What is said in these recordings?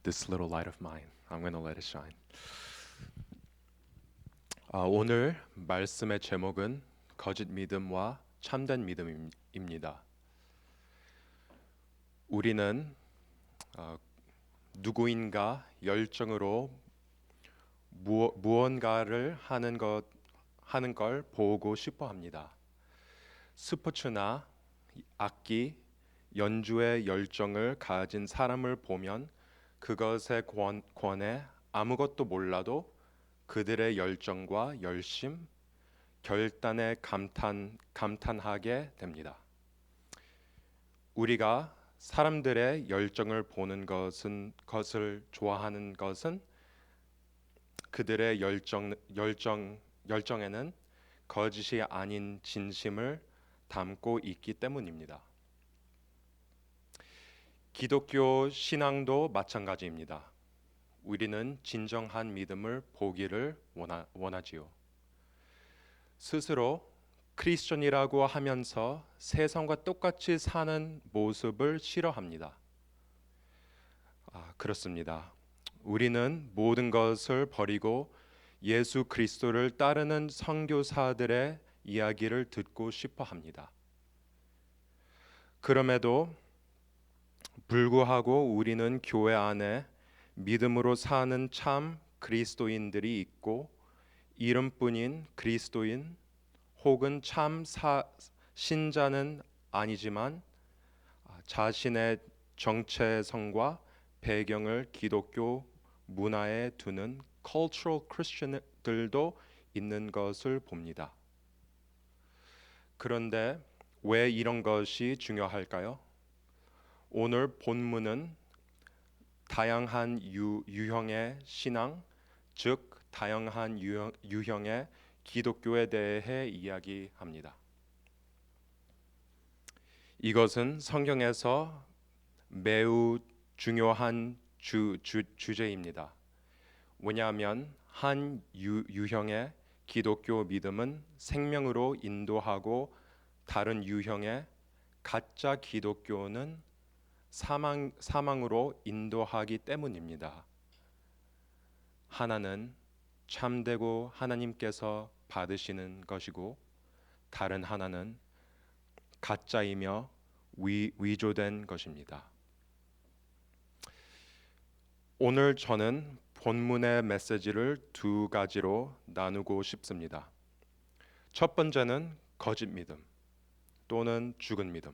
this little light of mine. I'm going to let it shine. 오늘 말씀의 제목은 거짓 믿음과 참된 믿음입니다. 우리는 누구인가 열정으로 무언가를 하는 걸 보고 싶어 합니다. 스포츠나 악기, 연주의 열정을 가진 사람을 보면 그것에 관해 아무것도 몰라도 그들의 열정과 열심, 결단에 감탄하게 됩니다. 우리가 사람들의 열정을 보는 것을 좋아하는 것은 그들의 열정에는 거짓이 아닌 진심을 담고 있기 때문입니다. 기독교 신앙도 마찬가지입니다. 우리는 진정한 믿음을 보기를 원하지요. 스스로 크리스천이라고 하면서 세상과 똑같이 사는 모습을 싫어합니다. 그렇습니다. 우리는 모든 것을 버리고 예수 그리스도를 따르는 선교사들의 이야기를 듣고 싶어 합니다. 그럼에도 불구하고 우리는 교회 안에 믿음으로 사는 참 그리스도인들이 있고 이름뿐인 그리스도인 혹은 참 신자는 아니지만 자신의 정체성과 배경을 기독교 문화에 두는 cultural Christian들도 있는 것을 봅니다. 그런데 왜 이런 것이 중요할까요? 오늘 본문은 다양한 유형의 신앙, 즉 다양한 유형의 기독교에 대해 이야기합니다. 이것은 성경에서 매우 중요한 주제입니다. 왜냐하면 한 유형의 기독교 믿음은 생명으로 인도하고 다른 유형의 가짜 기독교는 사망으로 인도하기 때문입니다. 하나는 참되고 하나님께서 받으시는 것이고 다른 하나는 가짜이며 위조된 것입니다. 오늘 저는 본문의 메시지를 두 가지로 나누고 싶습니다. 첫 번째는 거짓 믿음 또는 죽은 믿음,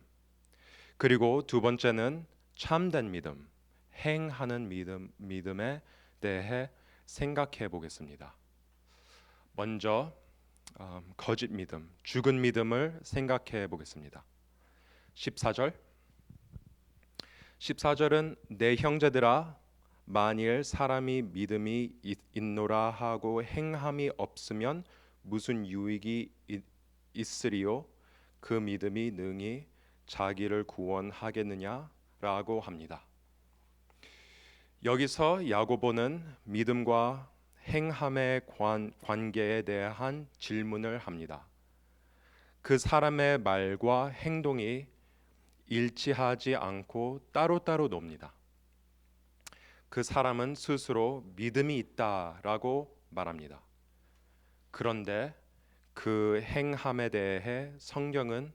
그리고 두 번째는 참된 믿음, 행하는 믿음에 대해 생각해 보겠습니다. 먼저 거짓 믿음, 죽은 믿음을 생각해 보겠습니다. 14절은 내 형제들아 만일 사람이 믿음이 있노라 하고 행함이 없으면 무슨 유익이 있으리요? 그 믿음이 능히 자기를 구원하겠느냐라고 합니다. 여기서 야고보는 믿음과 행함의 관계에 대한 질문을 합니다. 그 사람의 말과 행동이 일치하지 않고 따로따로 놉니다. 그 사람은 스스로 믿음이 있다라고 말합니다. 그런데 그 행함에 대해 성경은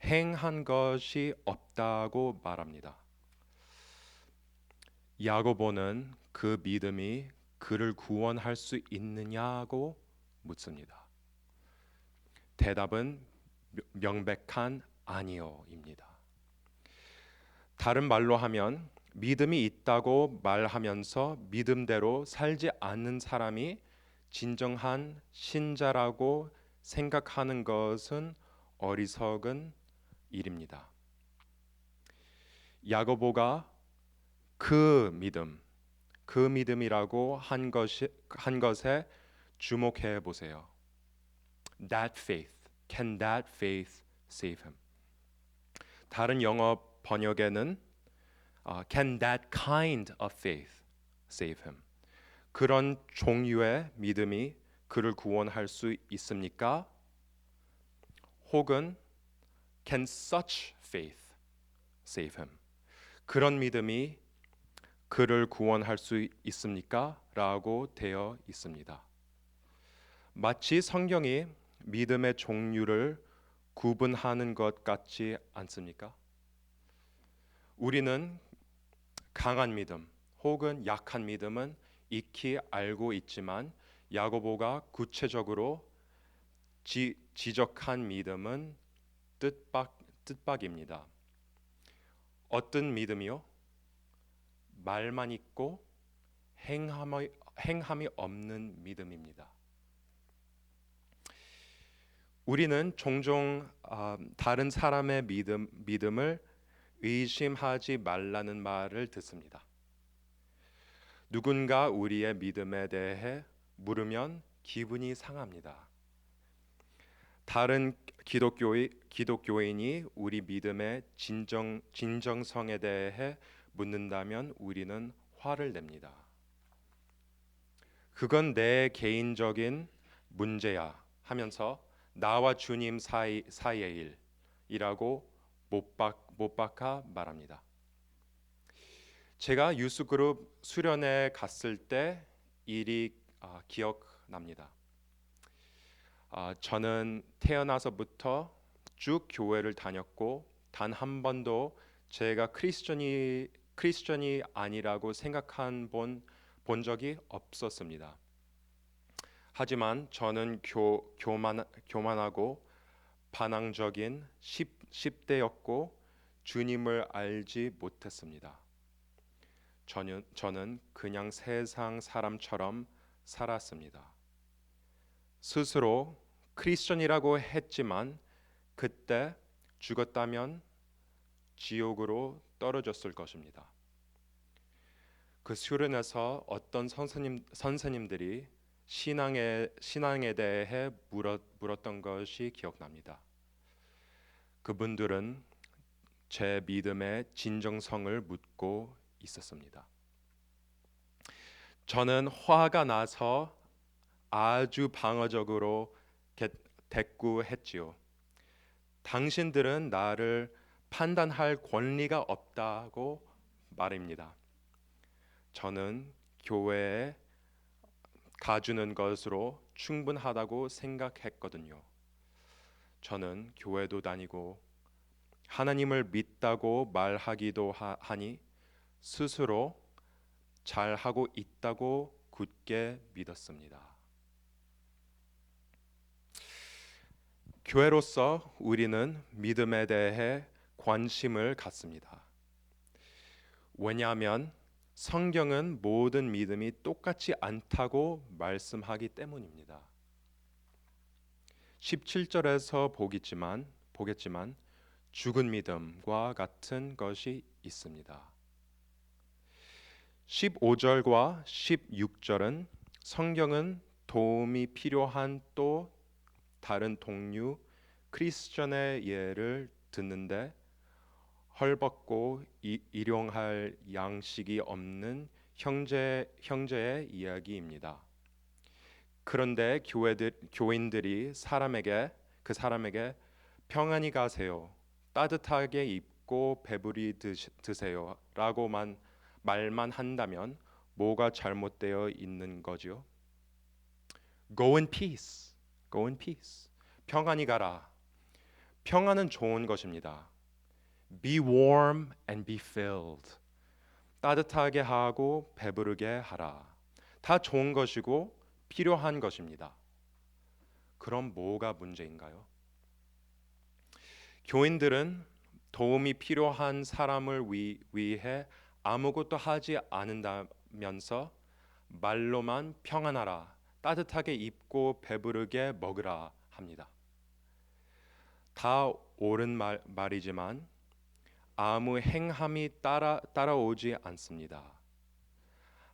행한 것이 없다고 말합니다. 야고보는 그 믿음이 그를 구원할 수 있느냐고 묻습니다. 대답은 명백한 아니요입니다. 다른 말로 하면 믿음이 있다고 말하면서 믿음대로 살지 않는 사람이 진정한 신자라고 생각하는 것은 어리석은 일입니다. 야고보가 그 믿음이라고 한 것에 주목해 보세요. That faith, can that faith save him? 다른 영어 번역에는 can that kind of faith save him? 그런 종류의 믿음이 그를 구원할 수 있습니까? 혹은 can such faith save him? 그런 믿음이 그를 구원할 수 있습니까? 라고 되어 있습니다. 마치 성경이 믿음의 종류를 구분하는 것 같지 않습니까? 우리는 강한 믿음 혹은 약한 믿음은 익히 알고 있지만 야고보가 구체적으로 지적한 믿음은 뜻밖입니다. 어떤 믿음이요? 말만 있고 행함이 없는 믿음입니다. 우리는 종종 다른 사람의 믿음을 의심하지 말라는 말을 듣습니다. 누군가 우리의 믿음에 대해 물으면 기분이 상합니다. 다른 기독교인이 우리 믿음의 진정성에 대해 묻는다면 우리는 화를 냅니다. 그건 내 개인적인 문제야 하면서 나와 주님 사이의 일이라고 못 박아 말합니다. 제가 유스그룹 수련회 갔을 때 일이 기억납니다. 저는 태어나서부터 쭉 교회를 다녔고 단 한 번도 제가 크리스천이 아니라고 본 적이 없었습니다. 하지만 저는 교만하고 반항적인 10대였고 주님을 알지 못했습니다. 저는 그냥 세상 사람처럼 살았습니다. 스스로 크리스천이라고 했지만 그때 죽었다면 지옥으로 떨어졌을 것입니다. 그 수련에서 어떤 선생님들이 신앙에 대해 물었던 것이 기억납니다. 그분들은 제 믿음의 진정성을 묻고 있었습니다. 저는 화가 나서 아주 방어적으로 대꾸했지요. 당신들은 나를 판단할 권리가 없다고 말입니다. 저는 교회에 가주는 것으로 충분하다고 생각했거든요. 저는 교회도 다니고 하나님을 믿다고 말하기도 하니 스스로 잘하고 있다고 굳게 믿었습니다. 교회로서 우리는 믿음에 대해 관심을 갖습니다. 왜냐하면 성경은 모든 믿음이 똑같지 않다고 말씀하기 때문입니다. 17절에서 보겠지만 죽은 믿음과 같은 것이 있습니다. 15절과 16절은 성경은 도움이 필요한 또 다른 동료 크리스천의 예를 듣는데 헐벗고 일용할 양식이 없는 형제의 이야기입니다. 그런데 교인들이 그 사람에게 평안히 가세요, 따뜻하게 입고 배부리 드세요라고만 말만 한다면 뭐가 잘못되어 있는 거죠? Go in peace. Go in peace. 평안히 가라. 평안은 좋은 것입니다. Be warm and be filled. 따뜻하게 하고 배부르게 하라. 다 좋은 것이고 필요한 것입니다. 그럼 뭐가 문제인가요? 교인들은 도움이 필요한 사람을 위해 아무것도 하지 않는다면서 말로만 평안하라, 따뜻하게 입고 배부르게 먹으라 합니다. 다 옳은 말이지만 아무 행함이 따라오지 않습니다.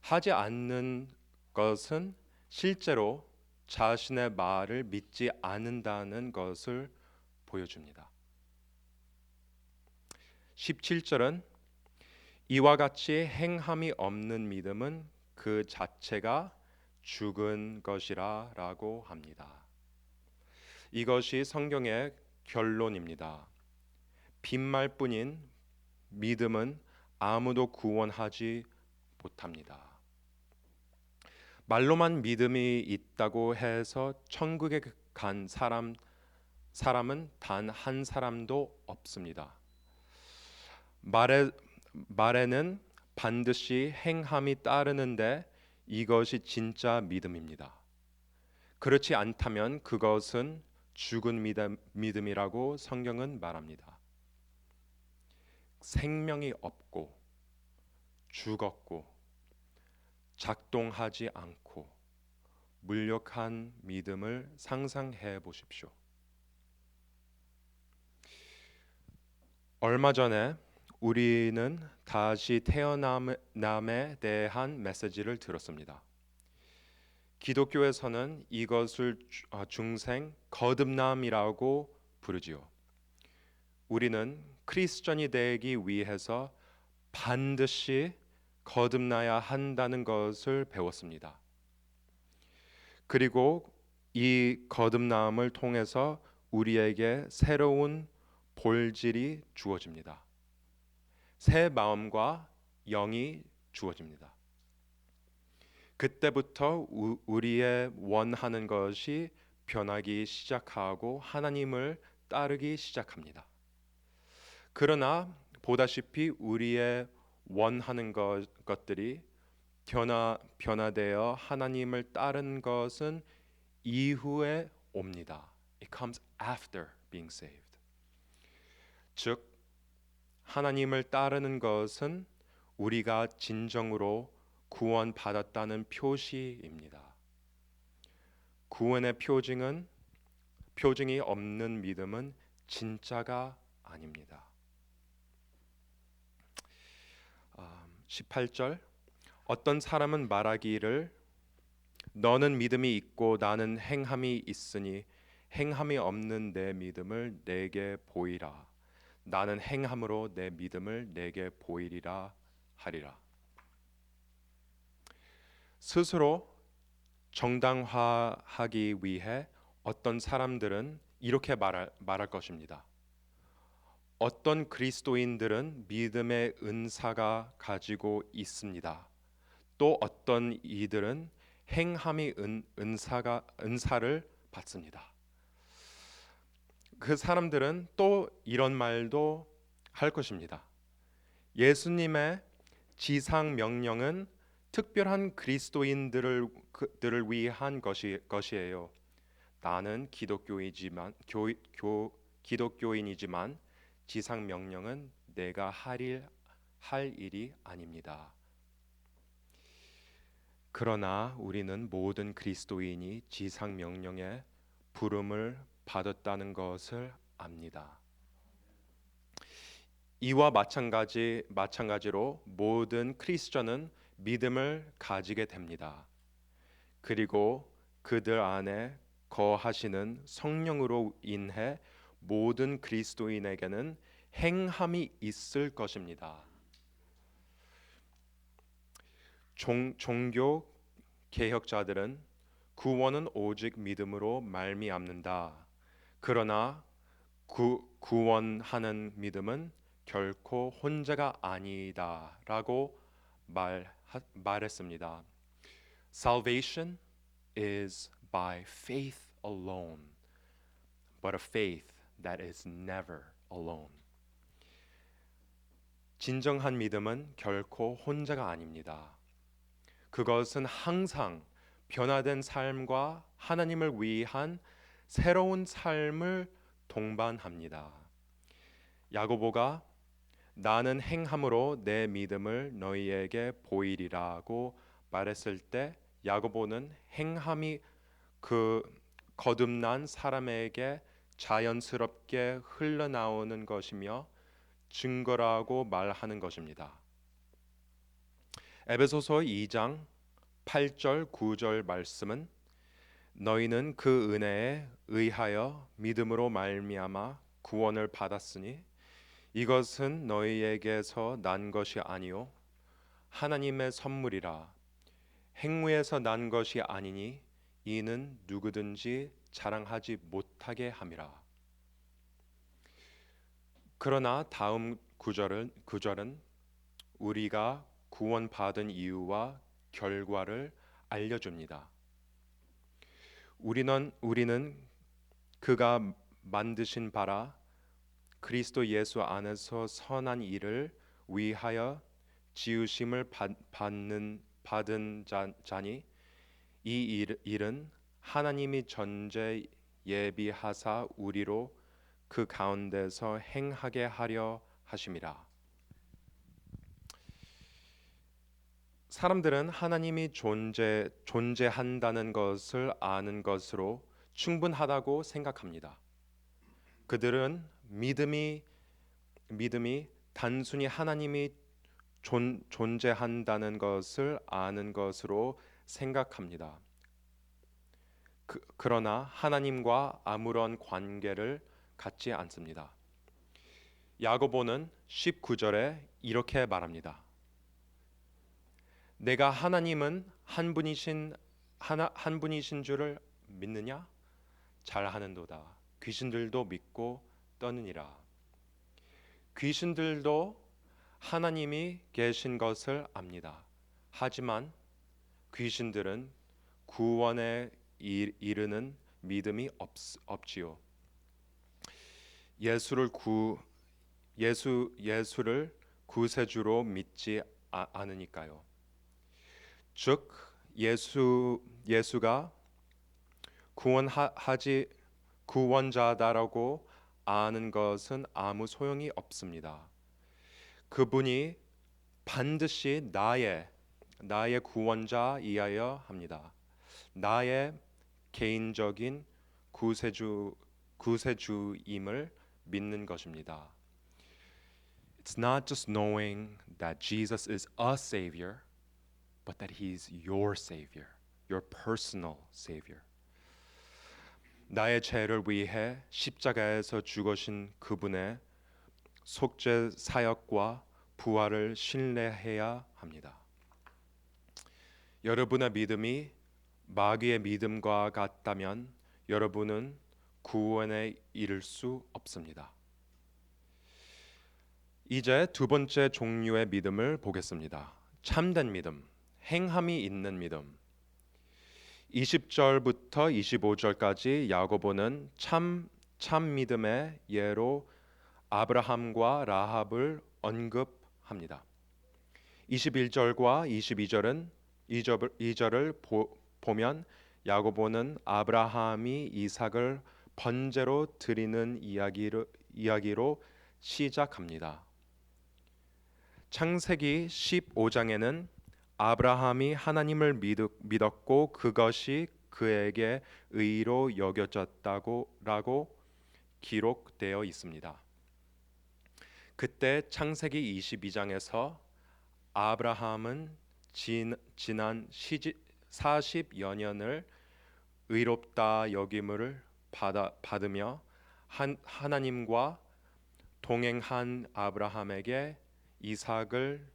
하지 않는 것은 실제로 자신의 말을 믿지 않는다는 것을 보여줍니다. 17절은 이와 같이 행함이 없는 믿음은 그 자체가 죽은 것이라고 합니다. 이것이 성경의 결론입니다. 빈말뿐인 믿음은 아무도 구원하지 못합니다. 말로만 믿음이 있다고 해서 천국에 간 사람은 단 한 사람도 없습니다. 말에는 반드시 행함이 따르는데 이것이 진짜 믿음입니다. 그렇지 않다면 그것은 죽은 믿음이라고 성경은 말합니다. 생명이 없고 죽었고 작동하지 않고 무력한 믿음을 상상해 보십시오. 얼마 전에 우리는 다시 태어남에 대한 메시지를 들었습니다. 기독교에서는 이것을 중생 거듭남이라고 부르지요. 우리는 크리스천이 되기 위해서 반드시 거듭나야 한다는 것을 배웠습니다. 그리고 이 거듭남을 통해서 우리에게 새로운 본질이 주어집니다. 새 마음과 영이 주어집니다. 그때부터 우리의 원하는 것이 변하기 시작하고 하나님을 따르기 시작합니다. 그러나 보다시피 우리의 원하는 것들이 변화되어 하나님을 따른 것은 이후에 옵니다. It comes after being saved. 즉 하나님을 따르는 것은 우리가 진정으로 구원받았다는 표시입니다. 구원의 표징이 없는 믿음은 진짜가 아닙니다. 18절 어떤 사람은 말하기를 너는 믿음이 있고 나는 행함이 있으니 행함이 없는 내 믿음을 내게 보이라. 나는 행함으로 내 믿음을 내게 보이리라 하리라. 스스로 정당화하기 위해 어떤 사람들은 이렇게 말할 것입니다. 어떤 그리스도인들은 믿음의 은사가 가지고 있습니다. 또 어떤 이들은 행함이 은사를 받습니다. 그 사람들은 또 이런 말도 할 것입니다. 예수님의 지상 명령은 특별한 그리스도인들을 위한 것이에요. 나는 기독교인이지만 지상 명령은 내가 할 일이 아닙니다. 그러나 우리는 모든 그리스도인이 지상 명령의 부름을 받았다는 것을 압니다. 이와 마찬가지로 모든 크리스천은 믿음을 가지게 됩니다. 그리고 그들 안에 거하시는 성령으로 인해 모든 그리스도인에게는 행함이 있을 것입니다. 종교 개혁자들은 구원은 오직 믿음으로 말미암는다. 그러나 구원하는 믿음은 결코 혼자가 아니다라고 말했습니다. Salvation is by faith alone, but a faith that is never alone. 진정한 믿음은 결코 혼자가 아닙니다. 그것은 항상 변화된 삶과 하나님을 위한 새로운 삶을 동반합니다. 야고보가 나는 행함으로 내 믿음을 너희에게 보이리라고 말했을 때 야고보는 행함이 그 거듭난 사람에게 자연스럽게 흘러나오는 것이며 증거라고 말하는 것입니다. 에베소서 2장 8절 9절 말씀은 너희는 그 은혜에 의하여 믿음으로 말미암아 구원을 받았으니 이것은 너희에게서 난 것이 아니요 하나님의 선물이라. 행위에서 난 것이 아니니 이는 누구든지 자랑하지 못하게 함이라. 그러나 다음 구절은 우리가 구원받은 이유와 결과를 알려줍니다. 우리는 그가 만드신 바라 그리스도 예수 안에서 선한 일을 위하여 지으심을 받은 자니 이 일은 하나님이 전제 예비하사 우리로 그 가운데서 행하게 하려 하심이라. 사람들은 하나님이 존재한다는 것을 아는 것으로 충분하다고 생각합니다. 그들은 믿음이 단순히 하나님이 존재한다는 것을 아는 것으로 생각합니다. 그러나 하나님과 아무런 관계를 갖지 않습니다. 야고보는 19절에 이렇게 말합니다. 내가 하나님은 한 분이신 줄을 믿느냐? 잘하는도다. 귀신들도 믿고 떠느니라. 귀신들도 하나님이 계신 것을 압니다. 하지만 귀신들은 구원에 이르는 믿음이 없지요. 예수를 구세주로 믿지 않으니까요. 즉 예수가 구원자다라고 아는 것은 아무 소용이 없습니다. 그분이 반드시 나의 구원자이어야 합니다. 나의 개인적인 구세주임을 믿는 것입니다. It's not just knowing that Jesus is a savior, but that he's your savior, your personal savior. 나의 죄를 위해 십자가에서 죽으신 그분의 속죄 사역과 부활을 신뢰해야 합니다. 여러분의 믿음이 마귀의 믿음과 같다면 여러분은 구원에 이를 수 없습니다. 이제 두 번째 종류의 믿음을 보겠습니다. 참된 믿음, 행함이 있는 믿음. 20절부터 25절까지 야고보는 참 믿음의 예로 아브라함과 라합을 언급합니다. 21절과 22절을 보면 야고보는 아브라함이 이삭을 번제로 드리는 이야기로 시작합니다. 창세기 15장에는 아브라함이 하나님을 믿었고 그것이 그에게 의로 여겨졌다고 기록되어 있습니다. 그때 창세기 22장에서 아브라함은 지난 40여 년을 의롭다 여김을 받으며 하나님과 동행한 아브라함에게 이삭을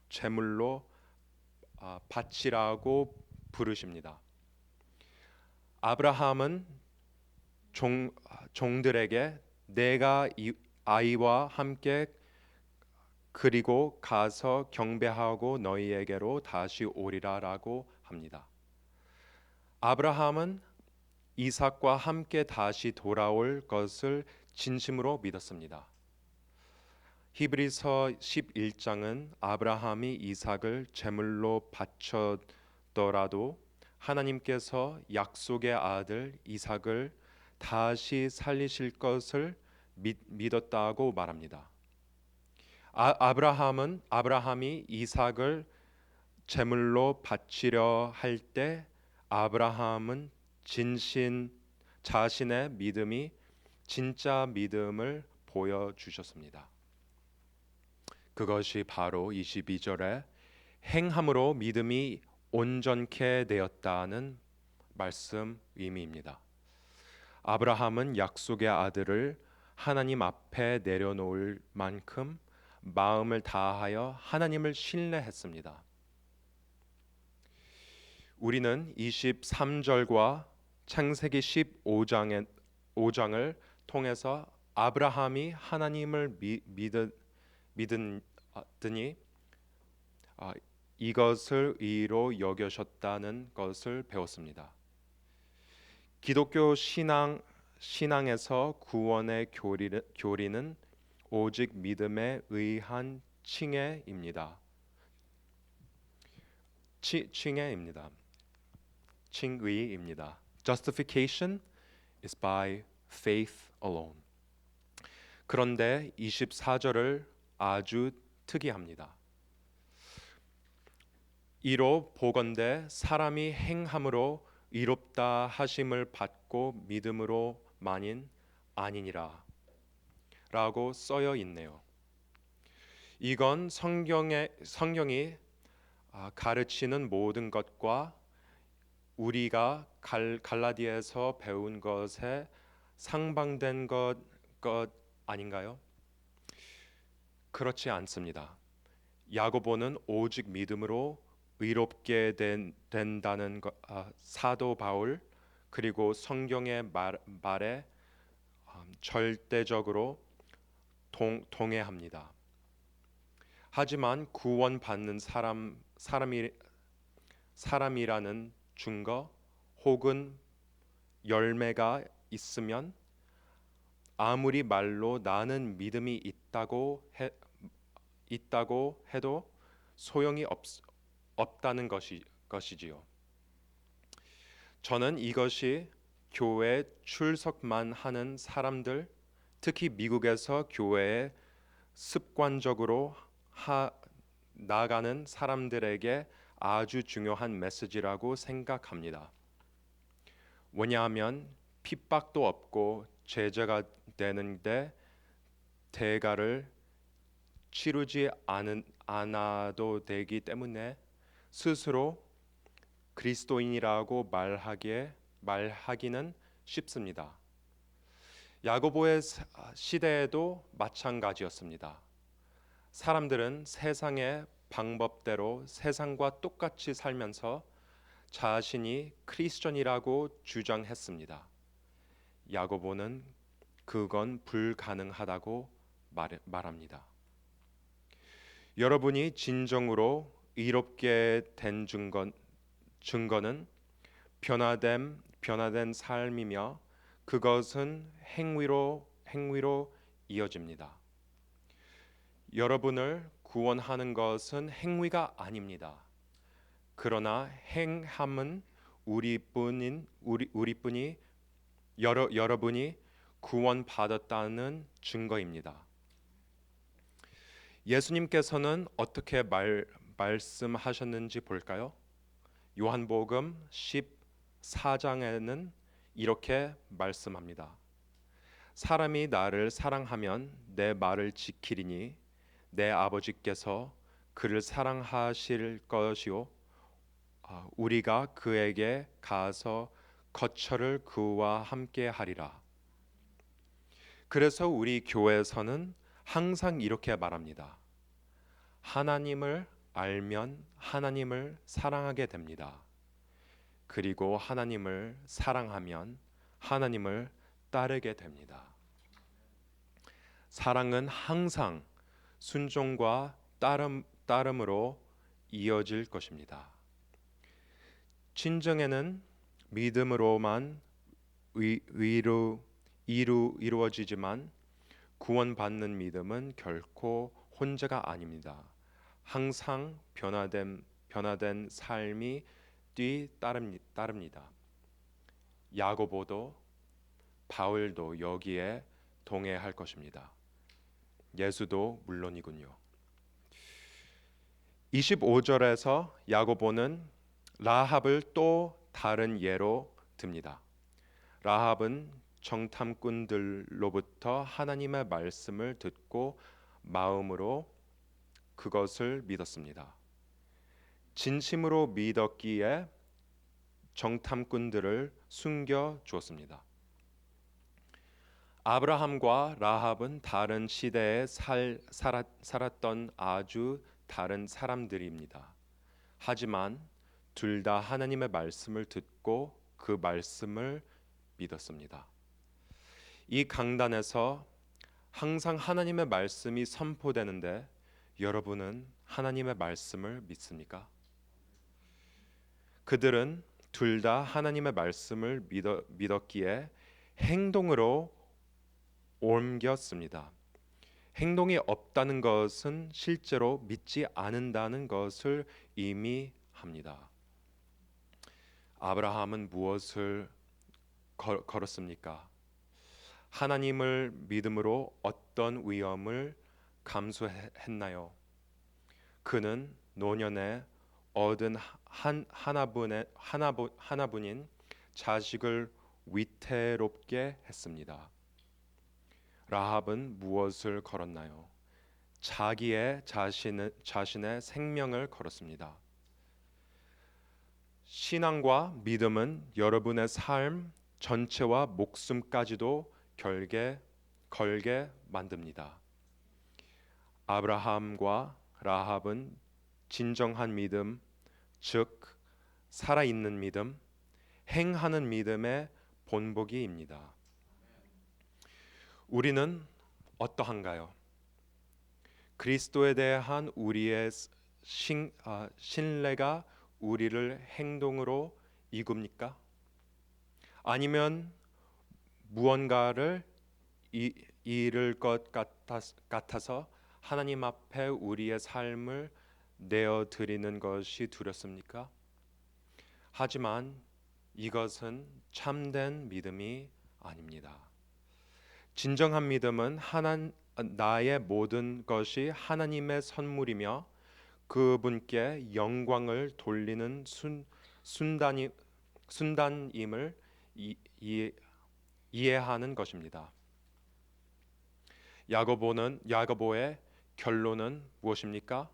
제물로 바치라고 부르십니다. 아브라함은 종들에게 내가 아이와 함께 그리고 가서 경배하고 너희에게로 다시 오리라라고 합니다. 아브라함은 이삭과 함께 다시 돌아올 것을 진심으로 믿었습니다. 히브리서 11장은 아브라함이 이삭을 제물로 바쳤더라도 하나님께서 약속의 아들 이삭을 다시 살리실 것을 믿었다고 말합니다. 아브라함이 이삭을 제물로 바치려 할 때 아브라함은 자신의 믿음이 진짜 믿음을 보여주셨습니다. 그것이 바로 22절에 행함으로 믿음이 온전케 되었다는 말씀 의미입니다. 아브라함은 약속의 아들을 하나님 앞에 내려놓을 만큼 마음을 다하여 하나님을 신뢰했습니다. 우리는 23절과 창세기 15장을 통해서 아브라함이 하나님을 믿으니 아, 이것을 의로 여겨셨다는 것을 배웠습니다. 기독교 신앙에서 구원의 교리는 오직 믿음에 의한 칭의입니다. 칭의입니다. 칭의입니다. Justification is by faith alone. 그런데 24절을 아주 특이합니다. 이로 보건대 사람이 행함으로 의롭다 하심을 받고 믿음으로만인 아니니라 라고 쓰여 있네요. 이건 성경이 가르치는 모든 것과 우리가 갈라디아에서 배운 것에 상반된 것 아닌가요? 그렇지 않습니다. 야고보는 오직 믿음으로 의롭게 된다는 사도 바울 그리고 성경의 말에 절대적으로 동의합니다. 하지만 구원받는 사람이라는 증거 혹은 열매가 있으면 아무리 말로 나는 믿음이 있다고 해도 소용이 없다는 것이지요. 저는 이것이 교회 출석만 하는 사람들, 특히 미국에서 교회에 습관적으로 나가는 사람들에게 아주 중요한 메시지라고 생각합니다. 왜냐하면 핍박도 없고 제재가 되는데 대가를 치르지 않아도 되기 때문에 스스로 그리스도인이라고 말하기는 쉽습니다. 야고보의 시대에도 마찬가지였습니다. 사람들은 세상의 방법대로 세상과 똑같이 살면서 자신이 크리스천이라고 주장했습니다. 야고보는 그건 불가능하다고 말합니다. 여러분이 진정으로 의롭게 된 증거는 변화된 삶이며 그것은 행위로 이어집니다. 여러분을 구원하는 것은 행위가 아닙니다. 그러나 행함은 여러분이 구원받았다는 증거입니다. 예수님께서는 어떻게 말씀하셨는지 볼까요? 요한복음 14장에는 이렇게 말씀합니다. 사람이 나를 사랑하면 내 말을 지키리니 내 아버지께서 그를 사랑하실 것이요 우리가 그에게 가서 거처를 그와 함께 하리라. 그래서 우리 교회에서는 항상 이렇게 말합니다. 하나님을 알면 하나님을 사랑하게 됩니다. 그리고 하나님을 사랑하면 하나님을 따르게 됩니다. 사랑은 항상 순종과 따름으로 이어질 것입니다. 진정에는 믿음으로만 이루어지지만 구원받는 믿음은 결코 혼자가 아닙니다. 항상 변화된 삶이 따릅니다. 야고보도 바울도 여기에 동의할 것입니다. 예수도 물론이군요. 25절에서 야고보는 라합을 또 다른 예로 듭니다. 라합은 정탐꾼들로부터 하나님의 말씀을 듣고 마음으로 그것을 믿었습니다. 진심으로 믿었기에 정탐꾼들을 숨겨 주었습니다. 아브라함과 라합은 다른 시대에 살았던 아주 다른 사람들입니다. 하지만 둘 다 하나님의 말씀을 듣고 그 말씀을 믿었습니다. 이 강단에서 항상 하나님의 말씀이 선포되는데 여러분은 하나님의 말씀을 믿습니까? 그들은 둘 다 하나님의 말씀을 믿었기에 행동으로 옮겼습니다. 행동이 없다는 것은 실제로 믿지 않는다는 것을 의미합니다. 아브라함은 무엇을 걸었습니까? 하나님을 믿음으로 어떤 위험을 감수했나요? 그는 노년에 얻은 하나뿐인 자식을 위태롭게 했습니다. 라합은 무엇을 걸었나요? 자신의 생명을 걸었습니다. 신앙과 믿음은 여러분의 삶 전체와 목숨까지도 걸게 만듭니다. 아브라함과 라합은 진정한 믿음, 즉 살아있는 믿음, 행하는 믿음의 본보기입니다. 우리는 어떠한가요? 그리스도에 대한 우리의 신뢰가 우리를 행동으로 이굽니까? 아니면 무언가를 잃을 것 같아서 하나님 앞에 우리의 삶을 내어드리는 것이 두렵습니까? 하지만 이것은 참된 믿음이 아닙니다. 진정한 믿음은 나의 모든 것이 하나님의 선물이며 그분께 영광을 돌리는 순단임을 이해하는 것입니다. 야고보의 결론은 무엇입니까?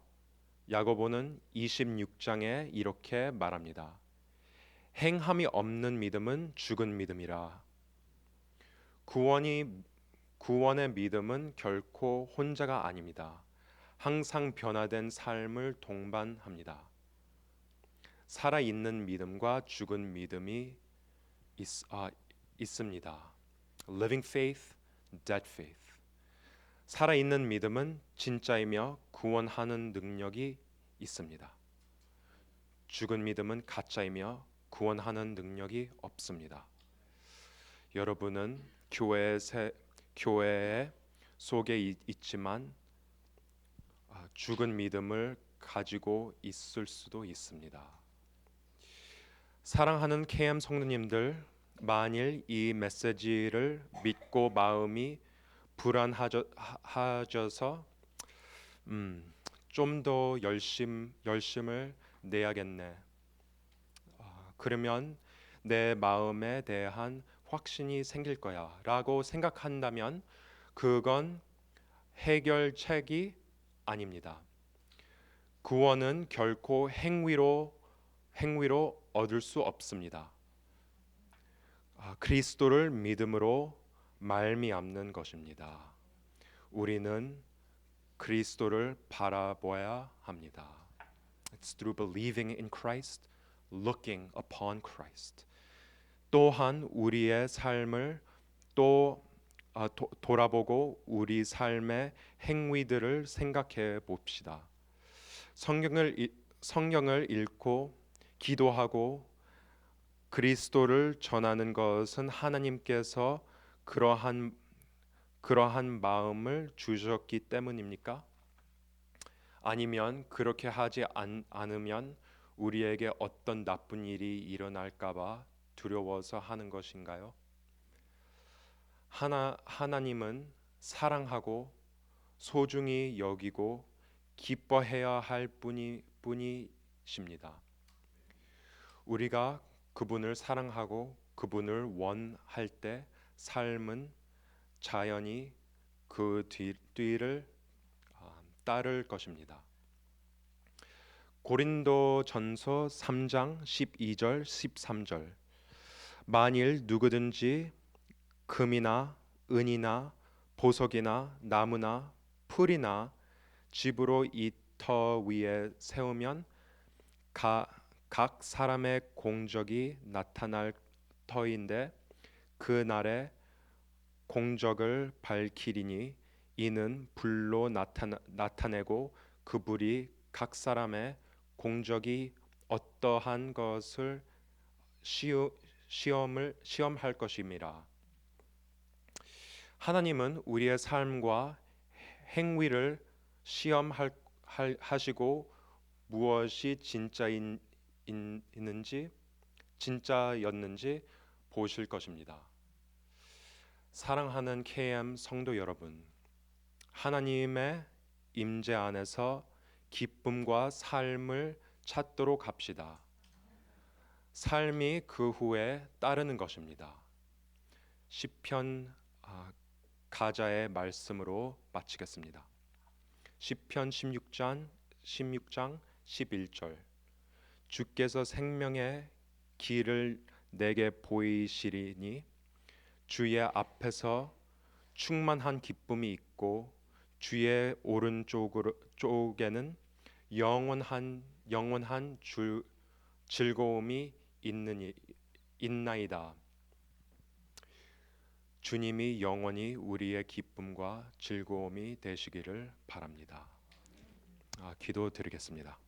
야고보는 26장에 이렇게 말합니다. 행함이 없는 믿음은 죽은 믿음이라. 구원의 믿음은 결코 혼자가 아닙니다. 항상 변화된 삶을 동반합니다. 살아있는 믿음과 죽은 믿음이 있습니다. Living faith, dead faith. 살아있는 믿음은 진짜이며 구원하는 능력이 있습니다. 죽은 믿음은 가짜이며 구원하는 능력이 없습니다. 여러분은 교회 속에 있지만 죽은 믿음을 가지고 있을 수도 있습니다. 사랑하는 KM 성도님들, 만일 이 메시지를 믿고 마음이 불안해져서 좀 더 열심을 내야겠네. 그러면 내 마음에 대한 확신이 생길 거야 라고 생각한다면 그건 해결책이 아닙니다. 구원은 결코 행위로 얻을 수 없습니다. 그리스도를 믿음으로 말미암는 것입니다. 우리는 그리스도를 바라봐야 합니다. It's through believing in Christ, looking upon Christ. 또한 우리의 삶을 돌아보고 우리 삶의 행위들을 생각해 봅시다. 성경을 읽고 기도하고 그리스도를 전하는 것은 하나님께서 그러한 마음을 주셨기 때문입니까? 아니면 그렇게 하지 않으면 우리에게 어떤 나쁜 일이 일어날까 봐 두려워서 하는 것인가요? 하나님은 사랑하고 소중히 여기고 기뻐해야 할 분이십니다. 우리가 그분을 사랑하고 그분을 원할 때 삶은 자연히 그 뒤를 따를 것입니다. 고린도전서 3장 12절 13절 만일 누구든지 금이나 은이나 보석이나 나무나 풀이나 집으로 이 터 위에 세우면 각 사람의 공적이 나타날 터인데 그 날에 공적을 밝히리니 이는 불로 나타내고 그 불이 각 사람의 공적이 어떠한 것을 시험할 것임이라. 하나님은 우리의 삶과 행위를 시험하시고 무엇이 진짜였는지 보실 것입니다. 사랑하는 KM 성도 여러분, 하나님의 임재 안에서 기쁨과 삶을 찾도록 합시다. 삶이 그 후에 따르는 것입니다. 시편 가자의 말씀으로 마치겠습니다. 시편 16장 11절. 주께서 생명의 길을 내게 보이시리니 주의 앞에서 충만한 기쁨이 있고 주의 오른쪽에는 영원한 즐거움이 있나이다. 주님이 영원히 우리의 기쁨과 즐거움이 되시기를 바랍니다. 기도드리겠습니다.